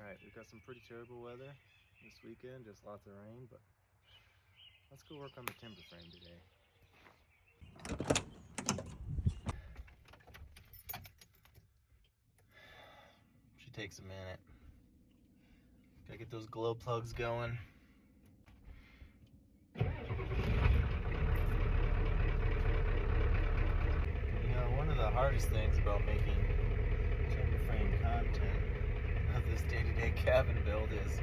Alright, we've got some pretty terrible weather this weekend, just lots of rain, but let's go work on the timber frame today. She takes a minute. Gotta get those glow plugs going. You know, one of the hardest things about making timber frame content of this day-to-day cabin build is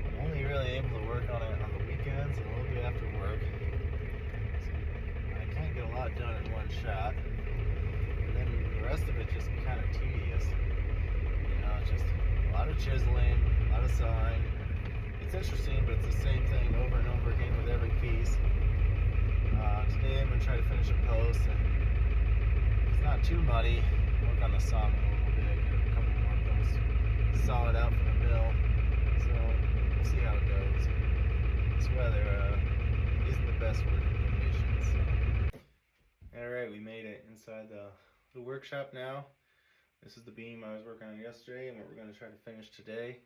I'm only really able to work on it on the weekends and a little bit after work. So I can't get a lot done in one shot. And then the rest of it just kind of tedious. You know, it's just a lot of chiseling, a lot of sawing. It's interesting, but it's the same thing over and over again with every piece. Today I'm going to try to finish a post, and if it's not too muddy, work on the sawmill a little bit, get a couple more posts, saw it out for the mill. So we'll see how it goes. This weather isn't the best working conditions. So. Alright, we made it inside the workshop now. This is the beam I was working on yesterday and what we're going to try to finish today.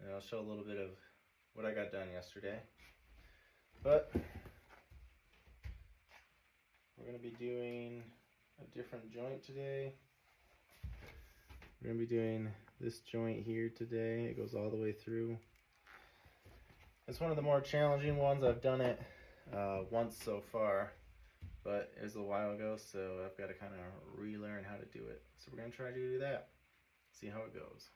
And I'll show a little bit of what I got done yesterday. But we're going to be doing a different joint today. We're going to be doing this joint here today. It goes all the way through. It's one of the more challenging ones. I've done it once so far, but it was a while ago, so I've got to kind of relearn how to do it. So we're going to try to do that, see how it goes.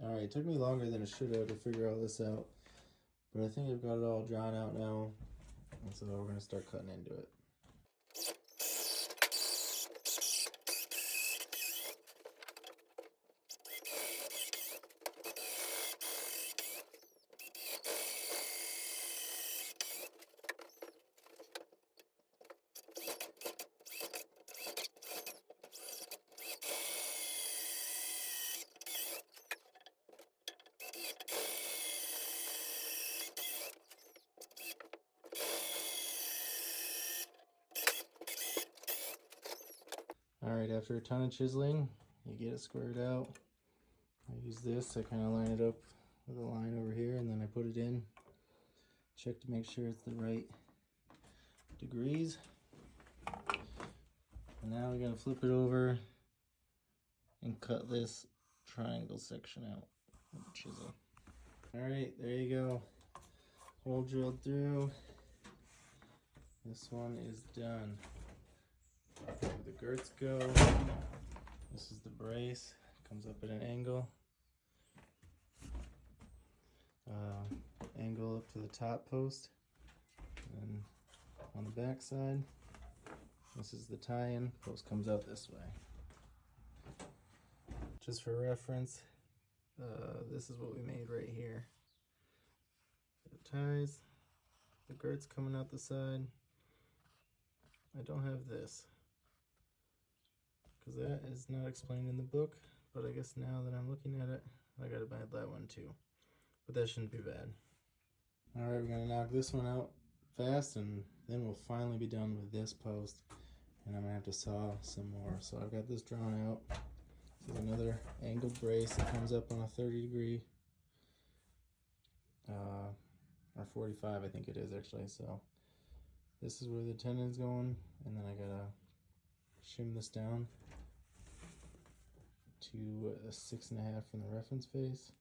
Alright, it took me longer than it should have to figure all this out, but I think I've got it all drawn out now, and so we're going to start cutting into it. Alright, after a ton of chiseling, you get it squared out. I use this, I kind of line it up with a line over here, and then I put it in. Check to make sure it's the right degrees. And now we're going to flip it over and cut this triangle section out with a chisel. Alright, there you go. Hole drilled through. This one is done. Where the girts go. This is the brace. Comes up at an angle. Angle up to the top post. And on the back side, this is the tie-in. Post comes out this way. Just for reference, this is what we made right here. It ties, the skirts coming out the side. I don't have this because that is not explained in the book, but I guess now that I'm looking at it, I gotta buy that one too. But that shouldn't be bad. All right, we're gonna knock this one out fast, and then we'll finally be done with this post, and I'm gonna have to saw some more. So I've got this drawn out. This is another angled brace that comes up on a 30-degree or 45, I think it is actually. So this is where the tendon's going, and then I gotta shim this down to a 6.5 from the reference face,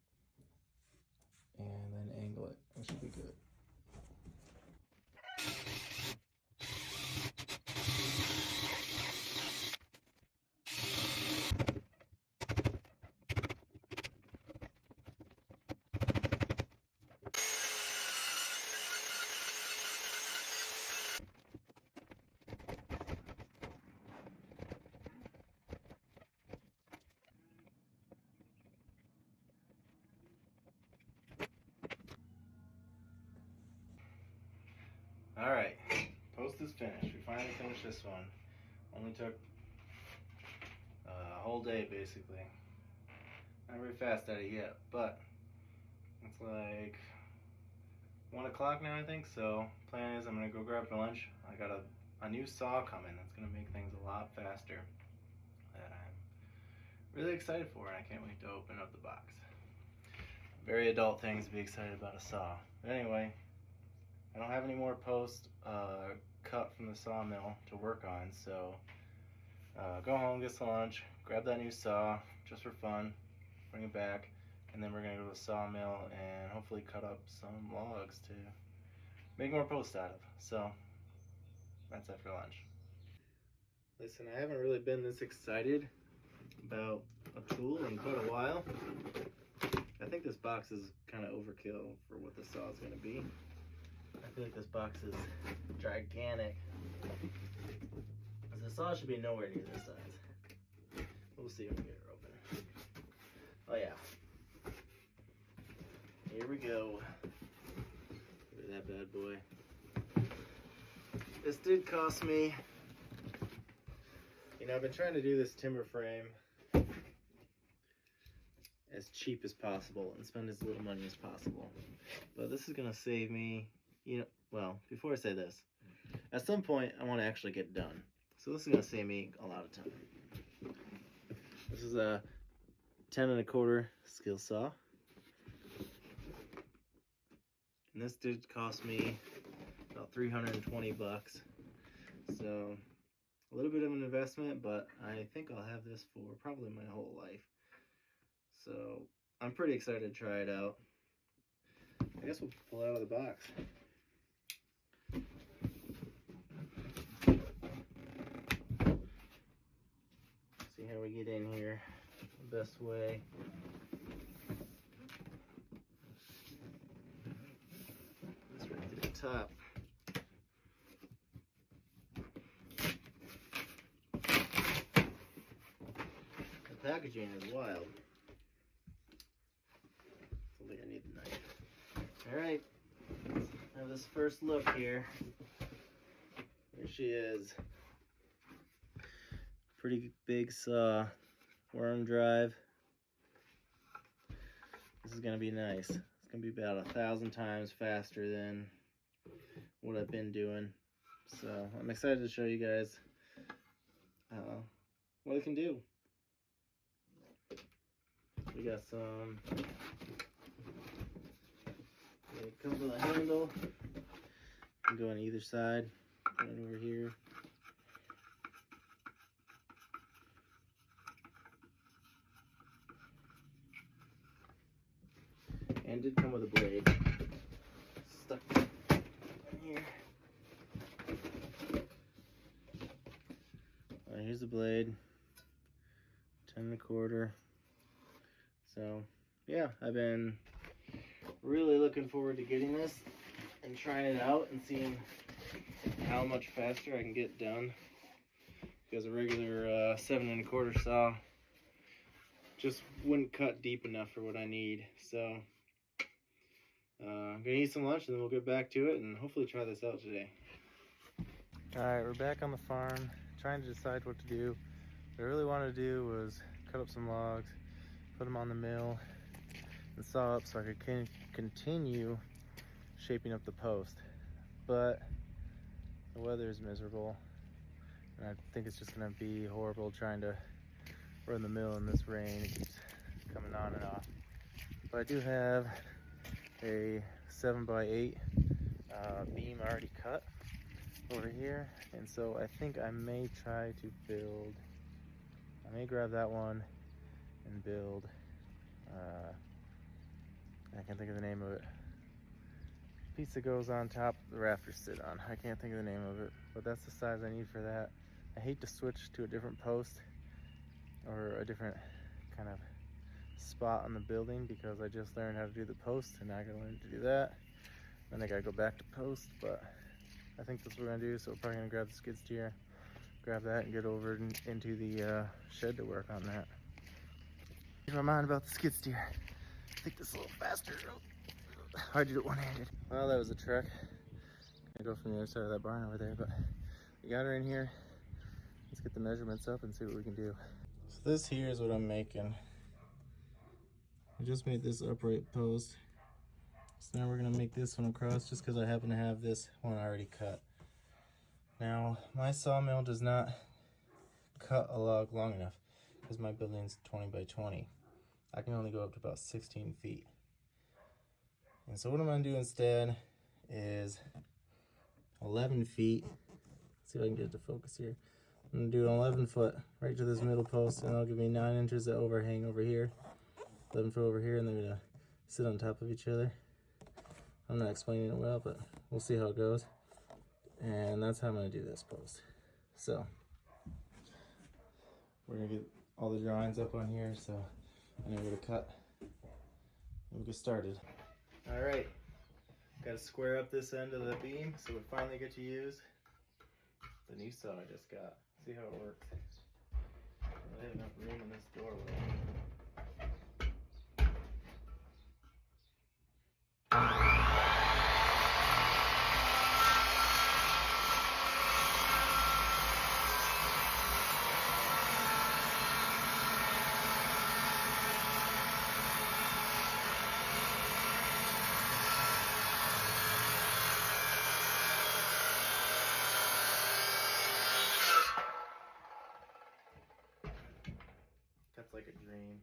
and then angle it. That should be good. All right, post is finished. We finally finished this one. Only took a whole day basically. Not very fast at it yet, but it's like 1 o'clock now, I think. So plan is I'm gonna go grab lunch. I got a new saw coming that's gonna make things a lot faster that I'm really excited for, and I can't wait to open up the box. Very adult things to be excited about a saw. But anyway, I don't have any more post cut from the sawmill to work on, so go home, get some lunch, grab that new saw just for fun, bring it back, and then we're gonna go to the sawmill and hopefully cut up some logs to make more posts out of. So that's after lunch. Listen, I haven't really been this excited about a tool in quite a while. I think this box is kind of overkill for what the saw is going to be. I feel like this box is gigantic. The saw should be nowhere near this size. We'll see when we get her open. Oh yeah. Here we go. Look at that bad boy. This did cost me, you know, I've been trying to do this timber frame as cheap as possible and spend as little money as possible. But this is gonna save me, you know, well, before I say this, at some point I want to actually get it done. So this is gonna save me a lot of time. This is a 10 1/4 skill saw. And this did cost me about 320 bucks. So a little bit of an investment, but I think I'll have this for probably my whole life. So I'm pretty excited to try it out. I guess we'll pull it out of the box. See how we get in here the best way. That's right to the top. The packaging is wild. I think I need the knife. Alright, have this first look here. Here she is. Pretty big saw, worm drive. This is gonna be nice. It's gonna be about 1,000 times faster than what I've been doing. So I'm excited to show you guys what it can do. We got some, it comes with a handle. You can go on either side, put it over here. And did come with a blade stuck in here. Here's the blade, 10 1/4. So yeah, I've been really looking forward to getting this and trying it out and seeing how much faster I can get done, because a regular 7 1/4 saw just wouldn't cut deep enough for what I need. So I'm gonna eat some lunch and then we'll get back to it and hopefully try this out today. All right, we're back on the farm trying to decide what to do. What I really wanted to do was cut up some logs, put them on the mill, and saw up so I could continue shaping up the post. But the weather is miserable, and I think it's just gonna be horrible trying to run the mill in this rain. It keeps coming on and off. But I do have a 7x8 beam already cut over here, and so I think I may try to build, I may grab that one and build, I can't think of the name of it, piece that goes on top the rafters sit on. I can't think of the name of it, but that's the size I need for that. I hate to switch to a different post or a different kind of spot on the building because I just learned how to do the post and now I gotta learn to do that. Then I gotta go back to post, but I think that's what we're gonna do. So we're probably gonna grab the skid steer, grab that, and get over into the shed to work on that. In my mind about the skid steer, I think this is a little faster. Hard to do it one-handed. Well, that was a trek. I go from the other side of that barn over there, but we got her in here. Let's get the measurements up and see what we can do. So this here is what I'm making. I just made this upright post. So now we're gonna make this one across just because I happen to have this one already cut. Now, my sawmill does not cut a log long enough because my building's 20 by 20. I can only go up to about 16 feet. And so what I'm gonna do instead is 11 feet. Let's see if I can get it to focus here. I'm gonna do an 11 foot right to this middle post, and that'll give me 9 inches of overhang over here, 11 foot over here, and they're gonna sit on top of each other. I'm not explaining it well, but we'll see how it goes. And that's how I'm gonna do this post. So we're gonna get all the drawings up on here so I know where to cut. And we'll get started. All right, got to square up this end of the beam so we finally get to use the new saw I just got. See how it works. I don't have enough room in this doorway. Cuts like a dream.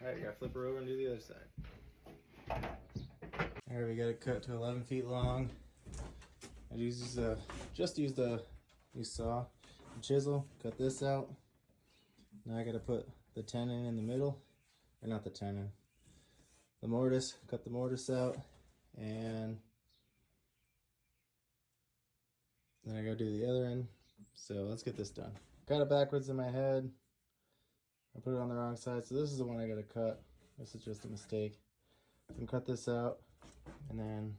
Alright, you gotta flip her over and do the other side. Alright, we got it cut to 11 feet long. I just used a new saw, a chisel, cut this out. Now I gotta put the tenon in the middle, or not the tenon, the mortise, cut the mortise out, and then I gotta do the other end. So let's get this done. Got it backwards in my head. I put it on the wrong side, so this is the one I gotta cut. This is just a mistake. I'm gonna cut this out, and then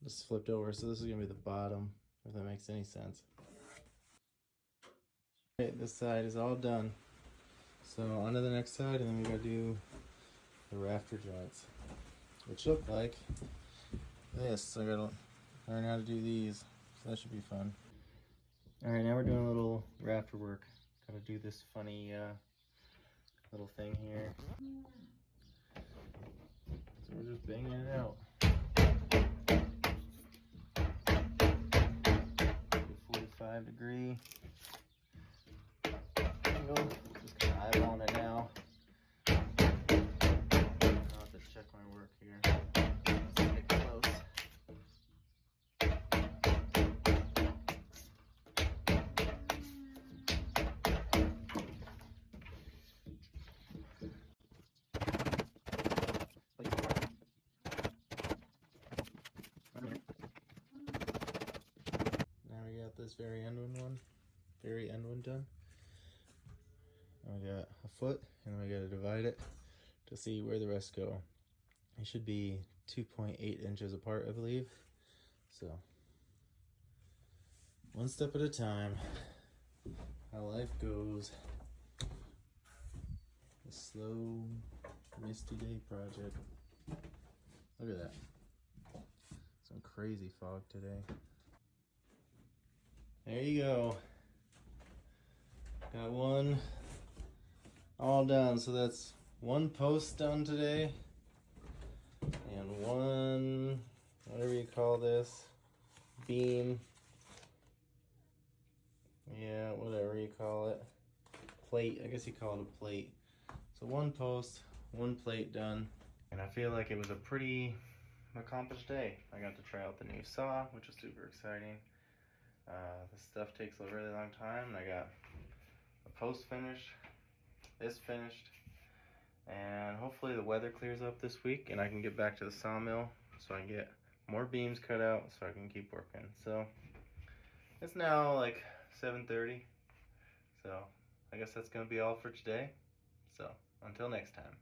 just flipped over. So this is gonna be the bottom, if that makes any sense. Okay, this side is all done. So on to the next side, and then we gotta do the rafter joints, which look like this. I gotta learn how to do these, so that should be fun. All right, now we're doing a little rafter work. Gotta do this funny little thing here. So we're just banging it out. 45-degree angle. Just kind of eyeballing it now. I'll have to check my work here. Let's get close. Now we got this very end one done. And we got a foot, and we got to divide it to see where the rest go. It should be 2.8 inches apart, I believe. So, one step at a time. How life goes. A slow Misty day project. Look at that. Some crazy fog today. There you go. Got one all done. So that's one post done today. And one, whatever you call this, beam. Yeah, whatever you call it. Plate, I guess you call it a plate. So one post, one plate done. And I feel like it was a pretty accomplished day. I got to try out the new saw, which was super exciting. This stuff takes a really long time, and I got a post finished, this finished, and hopefully the weather clears up this week and I can get back to the sawmill so I can get more beams cut out so I can keep working. So it's now like 7:30, so I guess that's gonna be all for today. So until next time.